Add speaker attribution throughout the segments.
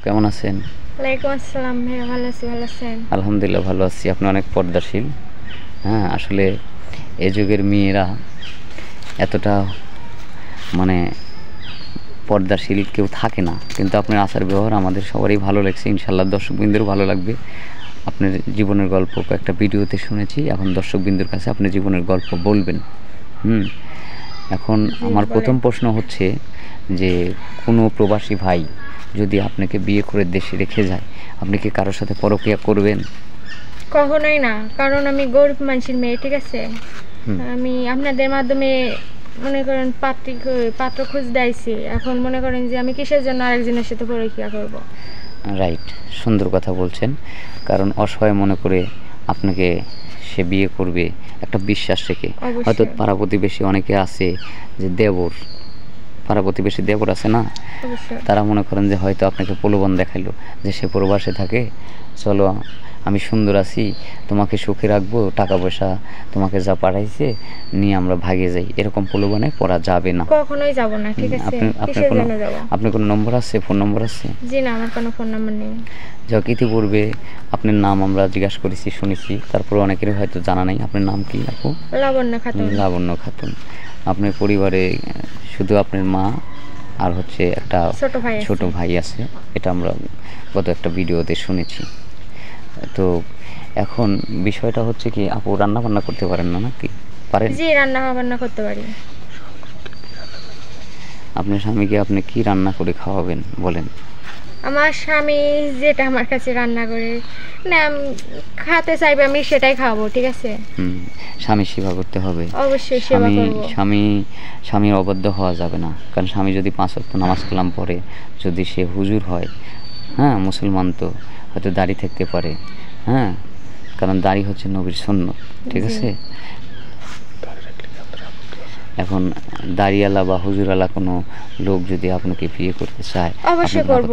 Speaker 1: কেমন আছেন?
Speaker 2: ওয়ালাইকুম আসসালাম ভাইয়া, ভালো আছি। ভালো আছেন?
Speaker 1: আলহামদুলিল্লাহ ভালো আছি। আপনি অনেক পর্দাশীল। হ্যাঁ, আসলে এ যুগের মেয়েরা এতটা মানে পর্দাশীল কেউ থাকে না, কিন্তু আপনার আচার ব্যবহার আমাদের সবারই ভালো লাগছে। ইনশাল্লাহ দর্শকবৃন্দেরও ভালো লাগবে। আপনার জীবনের গল্প কয়েকটা ভিডিওতে শুনেছি, এখন দর্শকবৃন্দের কাছে আপনি জীবনের গল্প বলবেন। এখন আমার প্রথম প্রশ্ন হচ্ছে যে কোনো প্রবাসী ভাই যদি আপনাকে বিয়ে করে দেশে রেখে যায়, আপনি কি কারোর সাথে পরকীয়া করবেন?
Speaker 2: কখনোই না, কারণ আমি গরিব মানুষের মেয়ে, ঠিক আছে? আমি আপনাদের মাধ্যমে মনে করেন পাত্র খুঁজতে আইছি। এখন মনে করেন যে আমি কিসের জন্য আরেকজনের সাথে পরকীয়া করব?
Speaker 1: রাইট, সুন্দর কথা বলছেন। কারণ অসহায় মনে করে আপনাকে সে বিয়ে করবে একটা বিশ্বাস রেখে। হয়তো পাড়া প্রতিবেশী অনেকে আছে যে পাড়া প্রতিবেশী দেবর আছে না, তারা মনে করেন যে হয়তো আপনাকে প্রলোভন দেখাইলো যে সে প্রবাসে থাকে, চলো আমি সুন্দর আছি, তোমাকে সুখে রাখবো, টাকা পয়সা তোমাকে যা পাঠাইছে নিয়ে আমরা ভাগে যাই, এরকম প্রলোভনে পড়া যাবে না,
Speaker 2: কখনোই যাব না, ঠিক আছে?
Speaker 1: আপনার কোনো নম্বর আছে, ফোন নম্বর আছে?
Speaker 2: জি না, আমার কোনো ফোন নাম্বার নেই।
Speaker 1: যাক, ইতিপূর্বে আপনার নাম আমরা জিজ্ঞাসা করেছি, শুনেছি, তারপর অনেকেরই হয়তো জানা নাই। আপনার নাম কি আপু?
Speaker 2: লাবণ্য খাতুন।
Speaker 1: লাবণ্য খাতুন। আপনার পরিবারে শুধু আপনার মা আর হচ্ছে একটা ছোট ভাই আছে, এটা আমরা গত একটা ভিডিওতে শুনেছি। তো এখন বিষয়টা হচ্ছে কি, আপু রান্না বান্না করতে পারেন না নাকি? পারেন?
Speaker 2: জি, রান্না বান্না করতে পারি।
Speaker 1: আপনার স্বামীকে আপনি কি রান্না করে খাওয়াবেন বলেন?
Speaker 2: আমার স্বামী যেটা আমার কাছে রান্না করে না খেতে চাইবে, আমি সেটাই খাওয়াবো, ঠিক আছে?
Speaker 1: স্বামী সেবা করতে হবে,
Speaker 2: অবশ্যই সেবা করব।
Speaker 1: স্বামীর অবাধ্য হওয়া যাবে না। কারণ স্বামী যদি 5 ওয়াক্ত নামাজ কালাম পড়ে, যদি সে হুজুর হয়, হ্যাঁ মুসলমান, তো হয়তো দাড়ি থাকতে পারে, হ্যাঁ, কারণ দাড়ি হচ্ছে নবীর সুন্নত, ঠিক আছে? এখন দাড়িওয়ালা বা হুজুরওয়ালা কোনো লোক যদি আপনাকে বিয়ে করতে চায়,
Speaker 2: অবশ্যই করব,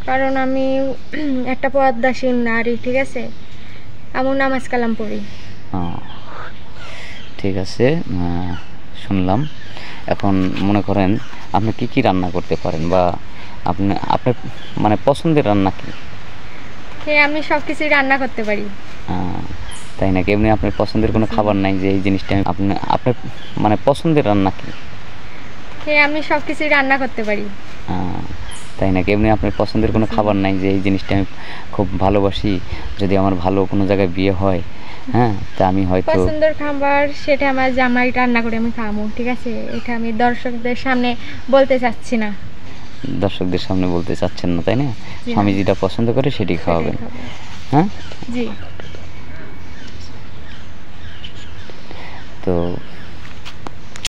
Speaker 2: কারণ আমি একটা পর্দাশীল নারী, ঠিক আছে? আমি নামাজ কালাম পড়ি।
Speaker 1: ঠিক আছে, শুনলাম। এখন মনে করেন আপনি কি কি রান্না করতে পারেন, বা আপনার মানে পছন্দের রান্না কি?
Speaker 2: হ্যাঁ, আমি সব কিছুই রান্না করতে পারি।
Speaker 1: তাই নাকি? এমনি আপনার পছন্দের কোনো খাবার নাই যে এই জিনিসটা আপনার মানে পছন্দের রান্না কি?
Speaker 2: হ্যাঁ, আমি সব কিছুই রান্না করতে পারি।
Speaker 1: তাই নাকি? এমনি আপনার পছন্দের কোনো খাবার নাই যে এই জিনিসটা আমি খুব ভালোবাসি, যদি আমার ভালো কোনো জায়গায় বিয়ে হয়, হ্যাঁ, তা আমি হয়তো
Speaker 2: পছন্দের খাবার সেটা আমার জামাই রান্না করে আমি খাবো, ঠিক আছে? এটা আমি দর্শকদের সামনে বলতে চাচ্ছি না।
Speaker 1: দর্শকদের সামনে বলতে চাচ্ছেন না, তাই না? স্বামী যেটা পছন্দ করে সেটাই খাওয়াবেন, হ্যাঁ?
Speaker 2: জি।